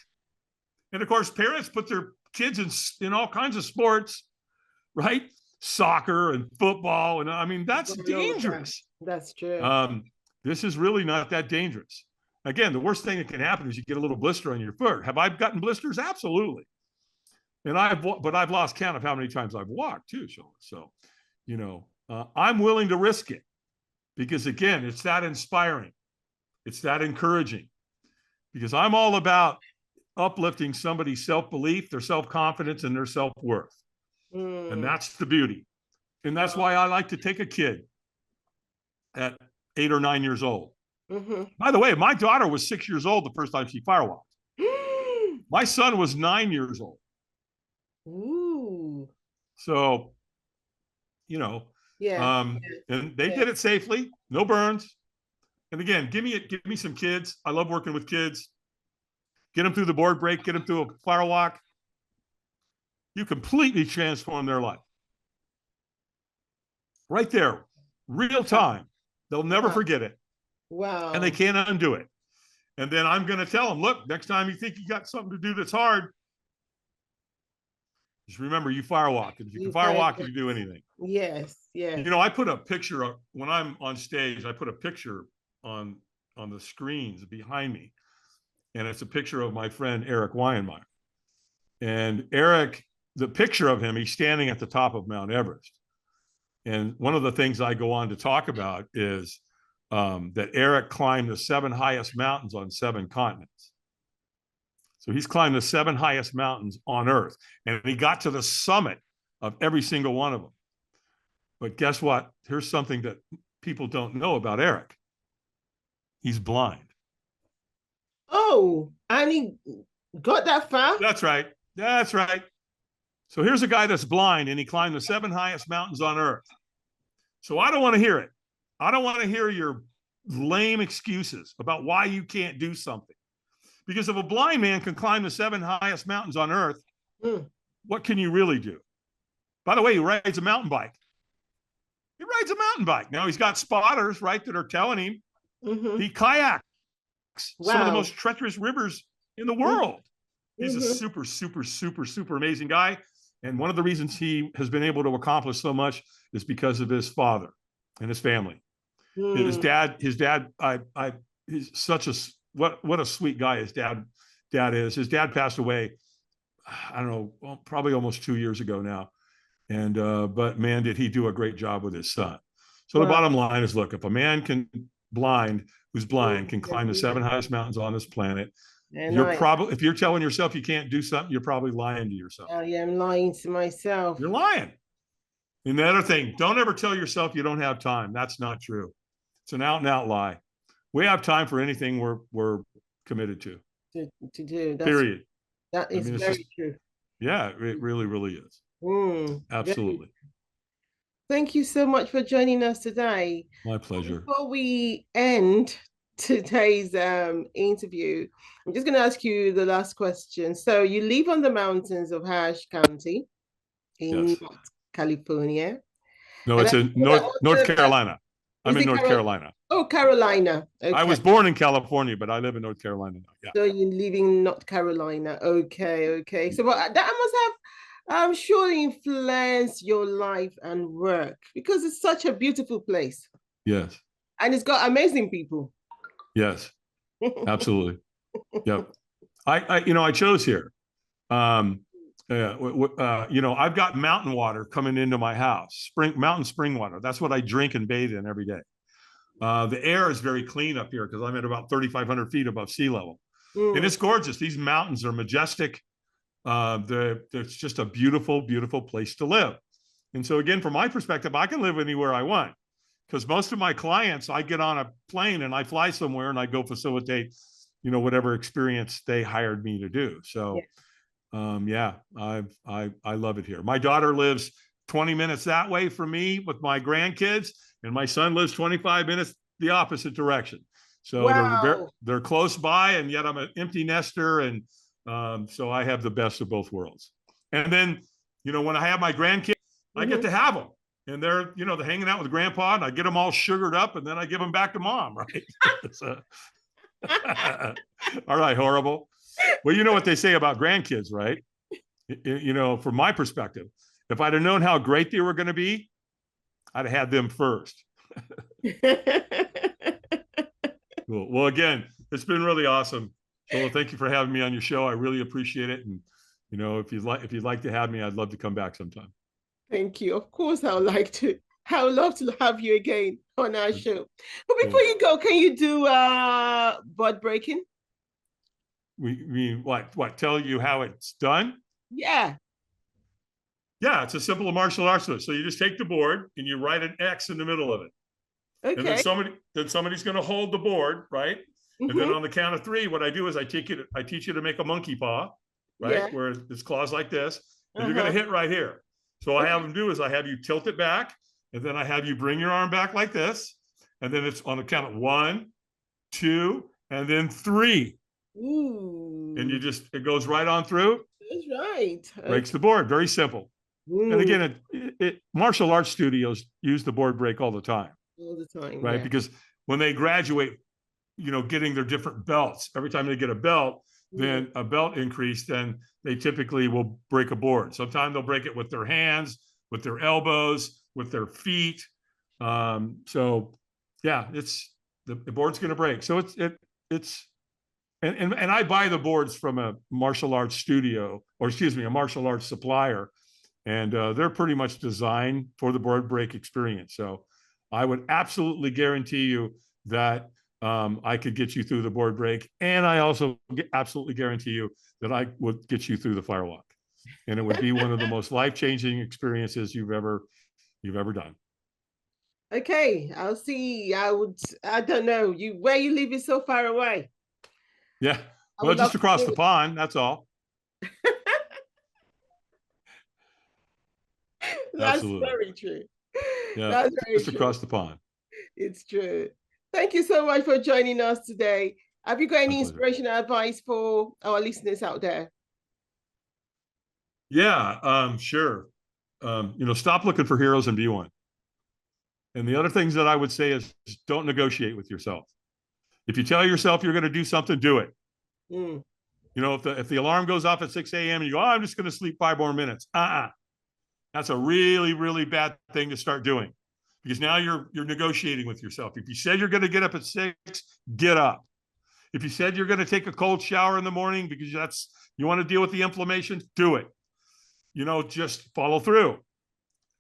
And of course, parents put their kids in all kinds of sports, right? Soccer and football. And I mean, that's dangerous. That's true. This is really not that dangerous. Again, the worst thing that can happen is you get a little blister on your foot. Have I gotten blisters? Absolutely. And I've lost count of how many times I've walked too, Shola. So, you know, I'm willing to risk it because, again, it's that inspiring. It's that encouraging, because I'm all about uplifting somebody's self-belief, their self-confidence, and their self-worth. And that's the beauty. And that's why I like to take a kid at 8 or 9 years old. By the way, my daughter was 6 years old the first time she firewalked. My son was 9 years old. Ooh. So, you know, and they did it safely, no burns. And again, give me some kids. I love working with kids. Get them through the board break, get them through a firewalk. You completely transform their life. Right there, real time. They'll never forget it. Wow. And they can't undo it. And then I'm going to tell them, look, next time you think you got something to do that's hard, just remember you firewalk. And if you can firewalk, you can do anything. Yes. You know, I put a picture up when I'm on stage. I put a picture on the screens behind me, and it's a picture of my friend Eric Weinmeyer. And Eric, the picture of him, he's standing at the top of Mount Everest. And one of the things I go on to talk about is that Eric climbed the 7 highest mountains on 7 continents. So he's climbed the 7 highest mountains on Earth, and he got to the summit of every single one of them. But guess what? Here's something that people don't know about Eric. He's blind. Oh, and he got that far? That's right. That's right. So here's a guy that's blind, and he climbed the 7 highest mountains on Earth. So I don't want to hear it. I don't want to hear your lame excuses about why you can't do something. Because if a blind man can climb the 7 highest mountains on Earth, what can you really do? By the way, he rides a mountain bike. He rides a mountain bike. Now he's got spotters, right, that are telling him. He kayaks some of the most treacherous rivers in the world. He's a super, super, super, super amazing guy. And one of the reasons he has been able to accomplish so much is because of his father and his family. His dad, he's such a, what a sweet guy his dad is. His dad passed away, I don't know, well, probably almost 2 years ago now. And, but man, did he do a great job with his son. So the bottom line is, look, if a man who's blind can climb the 7 highest mountains on this planet, if you're telling yourself you can't do something, you're probably lying to yourself. Oh, yeah, I'm lying to myself. You're lying. And the other thing, don't ever tell yourself you don't have time. That's not true. It's an out and out lie. we have time for anything we're committed to. To do. Period. That is very true. Yeah, it really, really is. Absolutely. Thank you so much for joining us today. My pleasure. Before we end today's interview, I'm just going to ask you the last question. So you live on the mountains of Harsh County in North California. No, it's in North Carolina. I'm in North Carolina. Oh, Carolina. Okay. I was born in California, but I live in North Carolina now. Yeah. So you live in North Carolina. Okay. So that must have surely influenced your life and work, because it's such a beautiful place. Yes. And it's got amazing people. Yes, absolutely. Yep. I chose here. I've got mountain water coming into my house, mountain spring water. That's what I drink and bathe in every day. The air is very clean up here because I'm at about 3,500 feet above sea level. And it's gorgeous. These mountains are majestic. It's just a beautiful, beautiful place to live. And so again, from my perspective, I can live anywhere I want, because most of my clients, I get on a plane and I fly somewhere and I go facilitate, whatever experience they hired me to do. So I love it here. My daughter lives 20 minutes that way from me with my grandkids, and my son lives 25 minutes the opposite direction. So they're close by, and yet I'm an empty nester. And so I have the best of both worlds. And then, when I have my grandkids, I get to have them. And they're hanging out with grandpa, and I get them all sugared up, and then I give them back to mom, right? So, all right, horrible. Well, you know what they say about grandkids, right? From my perspective, if I'd have known how great they were going to be, I'd have had them first. Cool. Well, again, it's been really awesome. So thank you for having me on your show. I really appreciate it. And, if you'd like to have me, I'd love to come back sometime. Thank you. Of course, I would love to have you again on our show. But before you go, can you do board breaking? We mean what? Tell you how it's done? Yeah. Yeah, it's a simple martial arts. So you just take the board and you write an X in the middle of it. Okay. And then somebody's going to hold the board, right? Mm-hmm. And then on the count of 3, what I do is I teach you to make a monkey paw, right? Where it's claws like this, and you're going to hit right here. So what I have them do is I have you tilt it back, and then I have you bring your arm back like this, and then it's on the count of 1, 2, and then 3. Ooh. And it goes right on through. That's right. Breaks the board. Very simple. Ooh. And again, martial arts studios use the board break all the time. All the time. Right. Yeah. Because when they graduate, getting their different belts, every time they get a belt, then a belt increase, then they typically will break a board. Sometimes they'll break it with their hands, with their elbows, with their feet. So yeah, it's the board's going to break. So and I buy the boards from a martial arts studio, a martial arts supplier, and they're pretty much designed for the board break experience. So I would absolutely guarantee you that I could get you through the board break, and I also absolutely guarantee you that I would get you through the Firewalk, and it would be one of the most life-changing experiences you've ever done. Okay, I'll see. I don't know. Where you live is so far away. Yeah, well, just across the pond. That's all. That's absolutely. Very true. Yeah, that's just true. Across the pond. It's true. Thank you so much for joining us today. Have you got any inspirational advice for our listeners out there? Yeah, sure. Stop looking for heroes and be one. And the other things that I would say is don't negotiate with yourself. If you tell yourself you're going to do something, do it. If the alarm goes off at 6 a.m. and you go, I'm just going to sleep 5 more minutes. That's a really, really bad thing to start doing, because now you're negotiating with yourself. If you said you're going to get up at 6, get up. If you said you're going to take a cold shower in the morning because you want to deal with the inflammation, do it. Just follow through.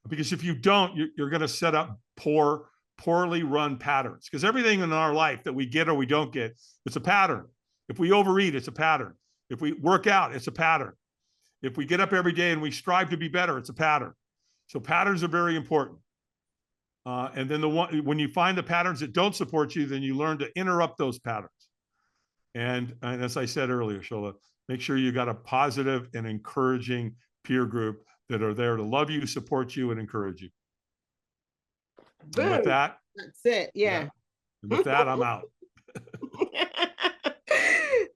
Because if you don't, you're going to set up poorly run patterns, because everything in our life that we get or we don't get, it's a pattern. If we overeat, it's a pattern. If we work out, it's a pattern. If we get up every day and we strive to be better, it's a pattern. So patterns are very important. And then when you find the patterns that don't support you, then you learn to interrupt those patterns. And as I said earlier, Shola, make sure you got a positive and encouraging peer group that are there to love you, support you, and encourage you. And with that, that's it. Yeah. And with that, I'm out.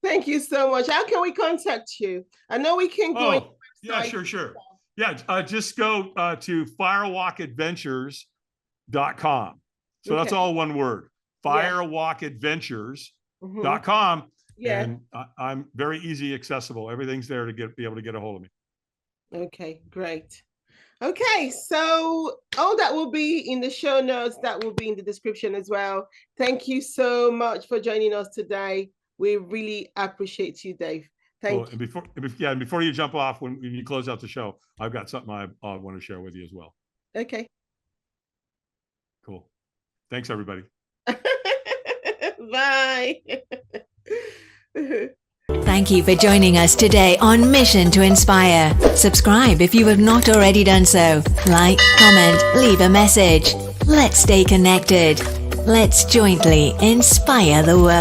Thank you so much. How can we contact you? I know we can go. Yeah, sure. Yeah, just go to firewalkadventures.com. So that's all one word, firewalkadventures.com. Yeah. And I'm very easy accessible. Everything's there to be able to get a hold of me. Okay, great. Okay, so all that will be in the show notes, that will be in the description as well. Thank you so much for joining us today. We really appreciate you, Dave. Thank you. And before you jump off, when you close out the show, I've got something I want to share with you as well. Okay. Cool. Thanks, everybody. Bye. Thank you for joining us today on Mission to Inspire. Subscribe if you have not already done so. Like, comment, leave a message. Let's stay connected. Let's jointly inspire the world.